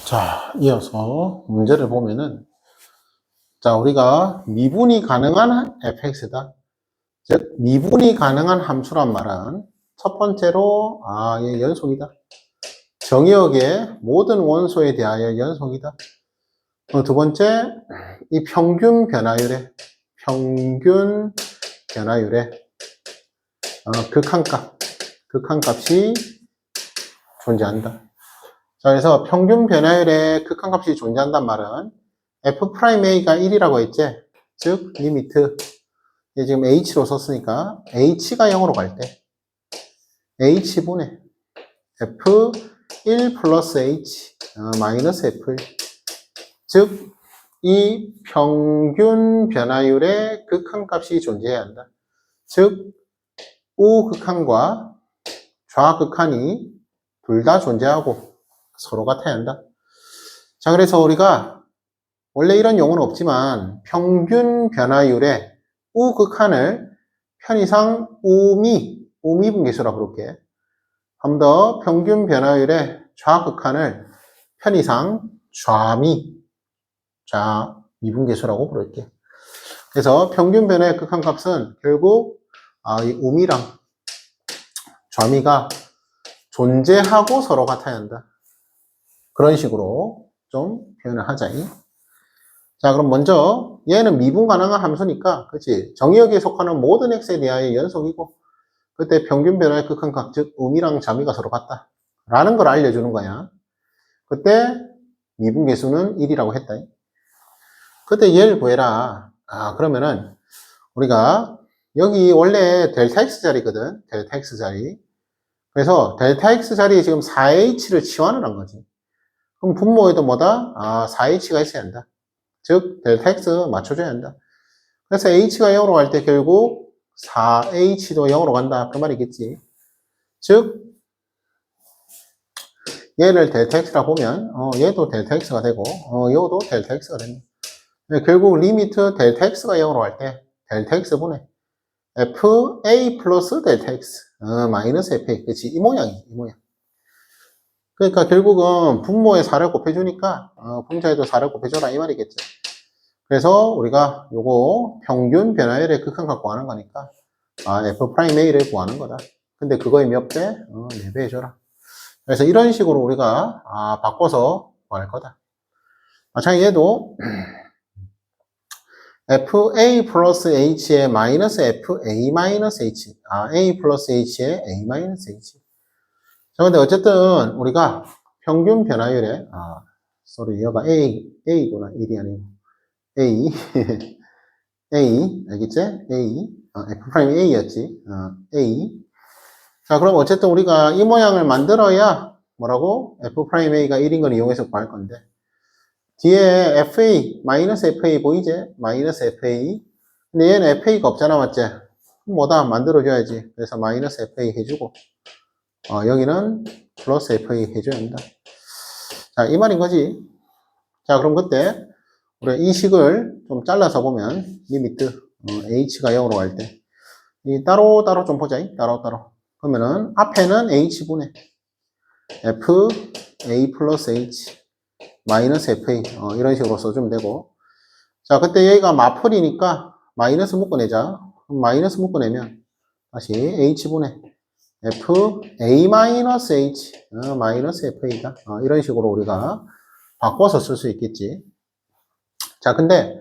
자, 이어서 문제를 보면은, 자, 우리가 미분이 가능한 fx다. 즉, 미분이 가능한 함수란 말은 첫 번째로, 얘 연속이다. 정의역의 모든 원소에 대하여 연속이다. 두 번째, 이 평균 변화율의 극한값이 존재한다. 자, 그래서 평균 변화율의 극한값이 존재한단 말은 f'a가 1이라고 했지? 즉, 리미트. 지금 h로 썼으니까 h가 0으로 갈 때 h분의 f1 플러스 h 마이너스 f1. 즉, 이 평균 변화율의 극한값이 존재해야 한다. 즉, 우극한과 좌극한이 둘 다 존재하고 서로 같아야 한다. 자, 그래서 우리가 원래 이런 용어는 없지만 평균 변화율의 우극한을 편의상 우미분계수라고 부를게. 한 번 더 평균 변화율의 좌극한을 편의상 좌미분계수라고 부를게. 그래서 평균 변화의 극한값은 결국 이 우미랑 좌미가 존재하고 서로 같아야 한다. 그런 식으로 좀 표현을 하자. 자, 그럼 먼저 얘는 미분 가능한 함수니까, 그치? 정의역에 속하는 모든 x에 대하여 연속이고, 그때 평균 변화의 극한값, 즉 음이랑 자미가 서로 같다 라는 걸 알려주는 거야. 그때 미분계수는 1이라고 했다. 그때 얘를 구해라. 그러면은 우리가 여기 원래 델타 x 자리거든. 델타 x 자리. 그래서 델타 x 자리에 지금 4h를 치환을 한 거지. 그럼 분모에도 뭐다? 4h가 있어야 한다. 즉, 델타 x 맞춰줘야 한다. 그래서 h가 0으로 갈 때 결국 4h도 0으로 간다. 그 말이겠지. 즉, 얘를 델타 x라고 보면, 얘도 델타 x가 되고, 얘도 델타 x가 된다. 결국 리미트 델타 x가 0으로 갈 때, 델타 x분의 fa 플러스 델타 x, 마이너스 fa. 그치? 이 모양이지, 이 모양. 그러니까 결국은 분모에 4를 곱해주니까, 분자에도 4를 곱해줘라. 이 말이겠죠. 그래서 우리가 요거 평균 변화율의 극한값 구하는 거니까 f'a를 구하는 거다. 근데 그거의 몇 배? 4배 해줘라. 그래서 이런 식으로 우리가 바꿔서 구할 거다. 마찬가지 얘도 fa 플러스 h에 마이너스 fa 마이너스 h, a 플러스 h에 a 마이너스 h. 자, 근데 어쨌든 우리가 평균 변화율의 얘가 a구나. 1이 아니고 A, 알겠지? F'이 A였지. A. 자, 그럼 어쨌든 우리가 이 모양을 만들어야 뭐라고? F'A가 1인 걸 이용해서 구할 건데. 뒤에 FA, 마이너스 FA 보이지? 마이너스 FA. 근데 얘는 FA가 없잖아, 맞지? 그럼 뭐다? 만들어줘야지. 그래서 마이너스 FA 해주고, 여기는 플러스 FA 해줘야 한다. 자, 이 말인 거지. 자, 그럼 그때, 우리가 이 식을 좀 잘라서 보면, 리미트, h가 0으로 갈 때, 이 따로따로 좀 보자. 따로따로. 그러면은, 앞에는 h분의 fa 플러스 h 마이너스 fa, 이런 식으로 써주면 되고. 자, 그때 얘가 마플이니까, 마이너스 묶어내자. 그럼 마이너스 묶어내면, 다시 h분의 fa 마이너스 h, 마이너스 fa다. 이런 식으로 우리가 바꿔서 쓸 수 있겠지. 자, 근데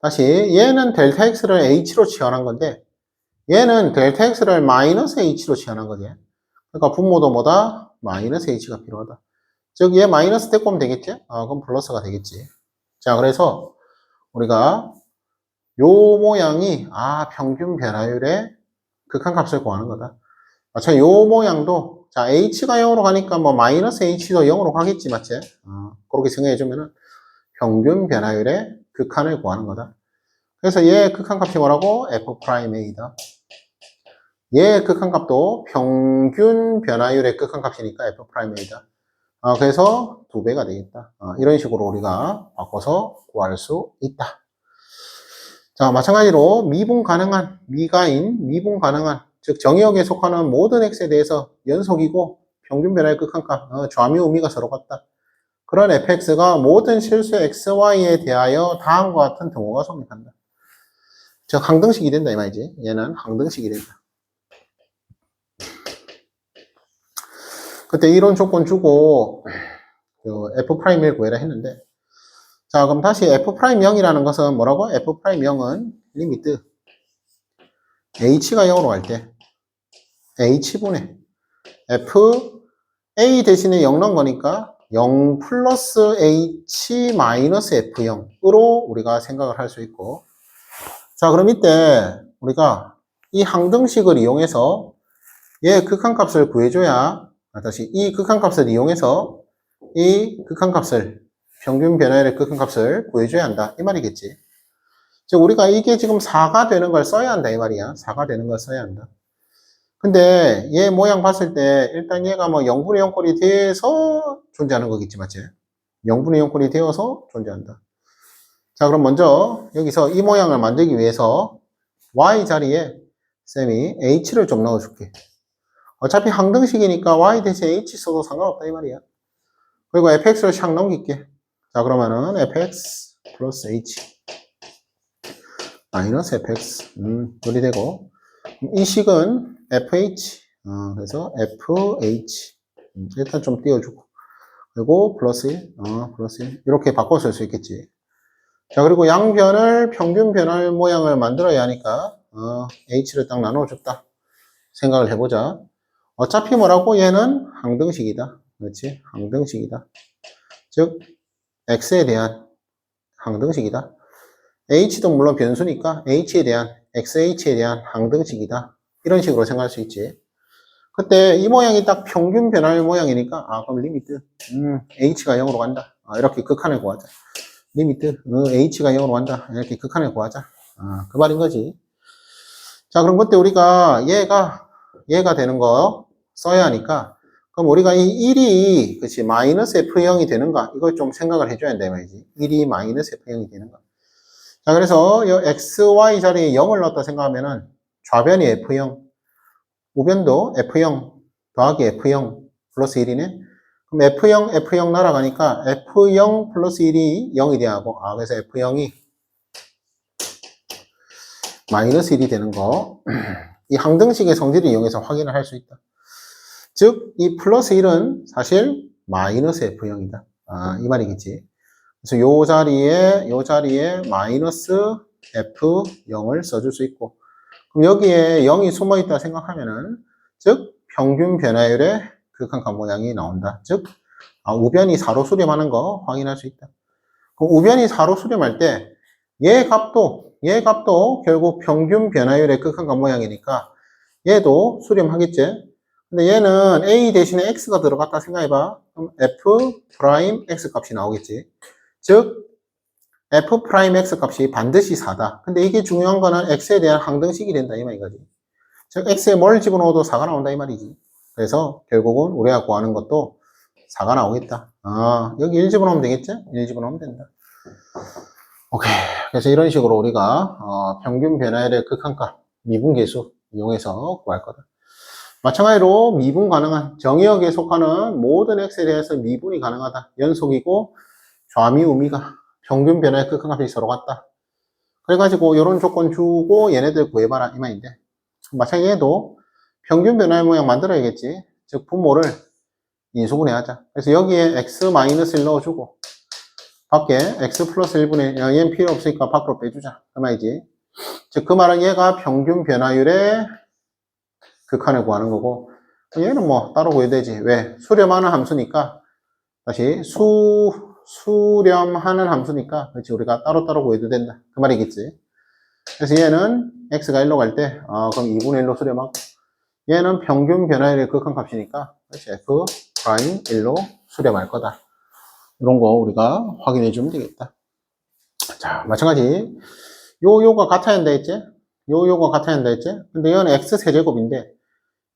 다시 얘는 델타 x를 h로 치환한 건데 얘는 델타 x를 마이너스 h로 치환한 거지. 그러니까 분모도 뭐다? 마이너스 h가 필요하다. 즉, 얘 마이너스 데리고 오면 되겠지? 그럼 플러스가 되겠지. 자, 그래서 우리가 요 모양이 평균 변화율의 극한값을 구하는 거다. 자, 요 모양도 자, h가 0으로 가니까 뭐 마이너스 h도 0으로 가겠지, 맞지? 그렇게 정해주면은 평균 변화율의 극한을 구하는 거다. 그래서 얘의 극한값이 뭐라고? f'a다. 얘의 극한값도 평균 변화율의 극한값이니까 f'a다. 그래서 2배가 되겠다. 이런 식으로 우리가 바꿔서 구할 수 있다. 자, 마찬가지로 미분 가능한, 미분 가능한, 즉 정의역에 속하는 모든 x에 대해서 연속이고 평균 변화의 극한값, 좌미, 우미가 서로 같다. 그런 fx가 모든 실수 xy에 대하여 다음과 같은 등호가 성립한다. 즉 항등식이 된다 이 말이지. 얘는 항등식이 된다. 그때 이론 조건 주고 f'을 구해라 했는데, 자 그럼 다시 f'0이라는 것은 뭐라고? f'0은 리미트 h가 0으로 갈 때 h분의 f a 대신에 0 넣은 거니까 0 플러스 h 마이너스 f0으로 우리가 생각을 할 수 있고, 자 그럼 이때 우리가 이 항등식을 이용해서 얘 극한값을 구해줘야, 다시 이 극한값을 이용해서 이 극한값을, 평균 변화율의 극한값을 구해줘야 한다 이 말이겠지. 즉 우리가 이게 지금 4가 되는 걸 써야 한다 이 말이야. 4가 되는 걸 써야 한다. 근데 얘 모양 봤을 때 일단 얘가 뭐 0분의 0꼴이 돼서 존재하는 거겠지, 맞지? 0분의 0꼴이 되어서 존재한다. 자 그럼 먼저 여기서 이 모양을 만들기 위해서 y 자리에 쌤이 h를 좀 넣어줄게. 어차피 항등식이니까 y 대신 h 써도 상관없다 이 말이야. 그리고 fx를 샥 넘길게. 자 그러면은 fx 플러스 h 마이너스 fx 둘이 되고, 이 식은 fh 그래서 fh 일단 좀 띄워주고, 그리고 플러스 1 플러스 1 이렇게 바꿔 쓸 수 있겠지. 자 그리고 양변을 평균 변화율 모양을 만들어야 하니까 h를 딱 나눠줬다 생각을 해보자. 어차피 뭐라고? 얘는 항등식이다. 그렇지? 항등식이다. 즉 x에 대한 항등식이다. h도 물론 변수니까 h에 대한, xh에 대한 항등식이다. 이런 식으로 생각할 수 있지. 그때 이 모양이 딱 평균 변화율 모양이니까 그럼 리미트 h가 0으로 간다. 이렇게 극한을 구하자. 리미트 h가 0으로 간다. 이렇게 극한을 구하자. 그 말인 거지. 자 그럼 그때 우리가 얘가 되는 거 써야 하니까, 그럼 우리가 이 1이 그치 마이너스 f0이 되는가 이걸 좀 생각을 해줘야 한다 이 말이지. 1이 마이너스 f0이 되는가. 자 그래서 이 xy 자리에 0을 넣었다 생각하면은 좌변이 f0, 우변도 f0 더하기 f0 플러스 1이네. 그럼 f0 날아가니까 f0 플러스 1이 0이 되고, 그래서 f0이 마이너스 1이 되는 거, 이 항등식의 성질을 이용해서 확인을 할 수 있다. 즉 이 플러스 1은 사실 마이너스 f0이다. 이 말이겠지. 그래서 요 자리에 마이너스 f0을 써줄 수 있고, 그럼 여기에 0이 숨어 있다 생각하면은, 즉 평균 변화율의 극한값 모양이 나온다. 즉 우변이 4로 수렴하는 거 확인할 수 있다. 그럼 우변이 4로 수렴할 때 얘 값도 결국 평균 변화율의 극한값 모양이니까 얘도 수렴하겠지. 근데 얘는 a 대신에 x가 들어갔다 생각해봐. 그럼 f 프라임 x 값이 나오겠지. 즉 f 프라임 x 값이 반드시 4다. 근데 이게 중요한 거는 x에 대한 항등식이 된다 이 말이거든. 즉 x에 뭘 집어넣어도 4가 나온다 이 말이지. 그래서 결국은 우리가 구하는 것도 4가 나오겠다. 여기 1 집어넣으면 되겠지? 1 집어넣으면 된다. 오케이. 그래서 이런 식으로 우리가 평균 변화율의 극한값 미분계수 이용해서 구할 거다. 마찬가지로 미분 가능한 정의역에 속하는 모든 x에 대해서 미분이 가능하다. 연속이고 좌미 우미가 평균 변화의 극한값이 서로 같다. 그래가지고 이런 조건 주고 얘네들 구해봐라 이 말인데, 마찬가지 얘도 평균 변화의 모양 만들어야겠지. 즉 분모를 인수분해하자. 그래서 여기에 x-1 넣어주고 밖에 x 플러스 1분의 얘는 필요 없으니까 밖으로 빼주자 그 말이지. 즉 그 말은 얘가 평균 변화율의 극한을 구하는 거고, 얘는 뭐 따로 구해야 되지. 왜? 수렴하는 함수니까. 다시 수렴하는 함수니까 그렇지 우리가 따로따로 구해도 된다 그 말이겠지. 그래서 얘는 x가 1로 갈 때 그럼 2분의 1로 수렴하고, 얘는 평균 변화율의 극한값이니까 그렇지 f 프라임 1로 수렴할 거다. 이런 거 우리가 확인해 주면 되겠다. 자 마찬가지 요가 같아야 한다 했지. 요가 같아야 한다 했지. 근데 이건 x 세제곱인데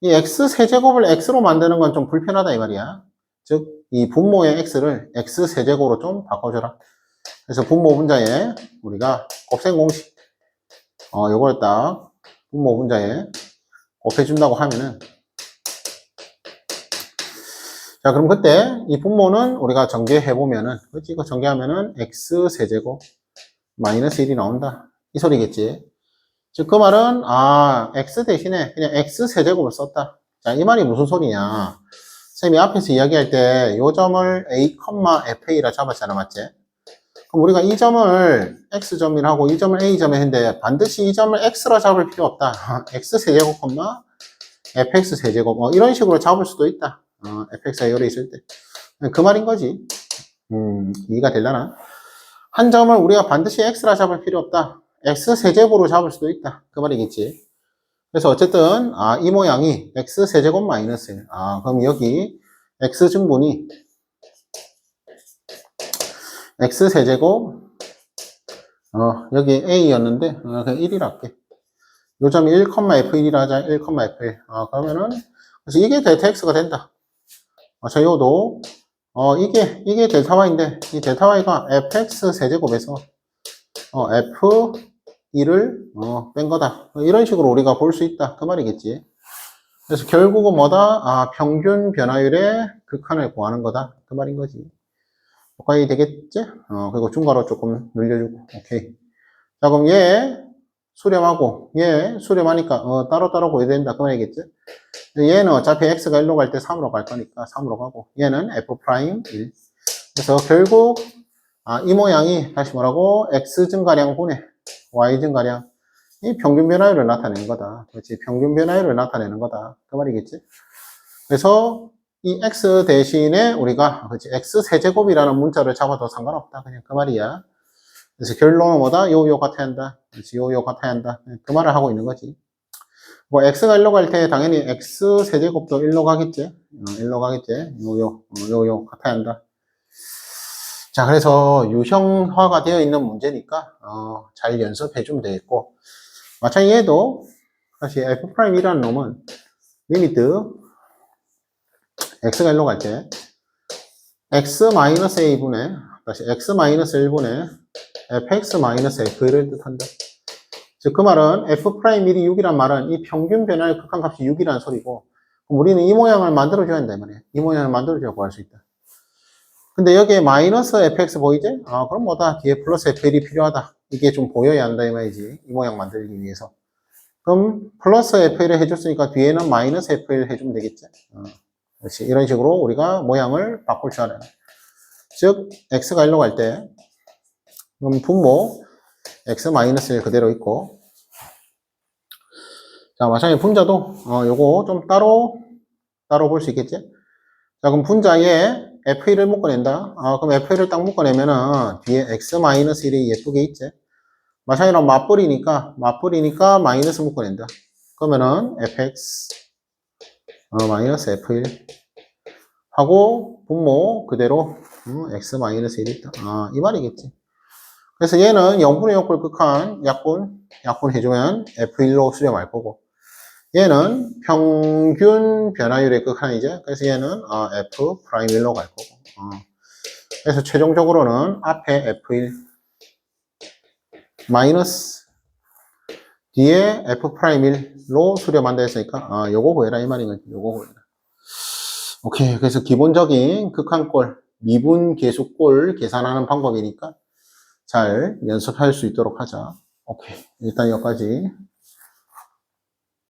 이 x 세제곱을 x로 만드는 건 좀 불편하다 이 말이야. 즉 이 분모의 x를 x 세제곱으로 좀 바꿔줘라. 그래서 분모 분자에 우리가 곱셈 공식 요걸 딱 분모 분자에 곱해준다고 하면은, 자, 그럼 그때 이 분모는 우리가 전개해보면은, 그치? 이거 전개하면은 x세제곱 마이너스 1이 나온다. 이 소리겠지? 즉, 그 말은, x 대신에 그냥 x세제곱을 썼다. 자, 이 말이 무슨 소리냐? 선생님이 앞에서 이야기할 때, 요 점을 a, fa라 잡았잖아, 맞지? 그럼 우리가 이 점을 x점이라고 이 점을 a점에 했는데, 반드시 이 점을 x로 잡을 필요 없다. x세제곱, fx세제곱, 이런 식으로 잡을 수도 있다. fx가 열에 있을 때. 그 말인 거지. 이해가 되려나? 한 점을 우리가 반드시 x라 잡을 필요 없다. x세제곱으로 잡을 수도 있다. 그 말이겠지. 그래서 어쨌든, 이 모양이 x세제곱 마이너스 1. 그럼 여기 x증분이 x세제곱, 여기 a였는데, 그냥 1이라 할게. 요 점이 1,f1이라 하자. 1,f1. 그러면은, 그래서 이게 델타 x가 된다. 자, 요도, 이게 델타 y인데, 이 델타 y가 fx 세제곱에서, f2를, 뺀 거다. 이런 식으로 우리가 볼 수 있다. 그 말이겠지. 그래서 결국은 뭐다? 평균 변화율의 극한을 구하는 거다. 그 말인 거지. 가까이 되겠지? 그리고 중괄호 조금 늘려주고. 오케이. 자, 그럼 얘 수렴하고, 얘 수렴하니까, 따로따로 보여야 된다. 그 말이겠지? 얘는 어차피 x가 1로 갈 때 3으로 갈 거니까 3으로 가고, 얘는 f'1. 그래서 결국, 이 모양이 다시 뭐라고? x 증가량분의 y 증가량. 이 평균 변화율을 나타내는 거다. 그렇지? 평균 변화율을 나타내는 거다. 그 말이겠지? 그래서 이 x 대신에 우리가, 그렇지? x 세제곱이라는 문자를 잡아도 상관없다. 그냥 그 말이야. 그래서 결론은 뭐다? 요 같아야 한다. 그렇지? 요 같아야 한다. 그 말을 하고 있는 거지. 뭐, x가 1로 갈 때 당연히 x 세제곱도 1로 가겠지? 1로 가겠지? 요 같아야 한다. 자, 그래서 유형화가 되어 있는 문제니까, 잘 연습해주면 되겠고. 마찬가지 얘도, 다시 f'이라는 놈은, 리미트, x가 1로 갈 때, x-a분의, 다시 x-1분의 fx-f를 뜻한다. 즉, 그 말은 f'1이 6이란 말은 이 평균 변화의 극한값이 6이라는 소리고, 그럼 우리는 이 모양을 만들어줘야 한다, 이 말이야. 이 모양을 만들어줘야 구할 수 있다. 근데 여기에 마이너스 fx 보이지? 그럼 뭐다? 뒤에 플러스 fl이 필요하다. 이게 좀 보여야 한다, 이 말이지. 이 모양 만들기 위해서. 그럼 플러스 fl을 해줬으니까 뒤에는 마이너스 f를 해주면 되겠지? 그렇지. 이런 식으로 우리가 모양을 바꿀 줄 알아요. 즉, x가 1로 갈 때, 그럼 분모, x-1 그대로 있고, 자, 마찬가지 분자도, 요거 좀 따로 볼 수 있겠지? 자, 그럼 분자에 f1을 묶어낸다. 그럼 f1을 딱 묶어내면은 뒤에 x-1이 예쁘게 있지? 마찬가지로 맞벌이니까 마이너스 묶어낸다. 그러면은 fx, 마이너스 f1 하고 분모 그대로 x-1이 있다. 이 말이겠지. 그래서 얘는 0분의 0꼴 극한 약분 해주면 f1로 수렴할 거고, 얘는 평균 변화율의 극한이죠. 그래서 얘는 f'1로 갈 거고. 그래서 최종적으로는 앞에 f1 마이너스 뒤에 f'1로 수렴한다 했으니까 요거 구해라 이 말인 거지. 요거 구해라. 오케이. 그래서 기본적인 극한꼴 미분 계수꼴 계산하는 방법이니까 잘 연습할 수 있도록 하자. 오케이. 일단 여기까지.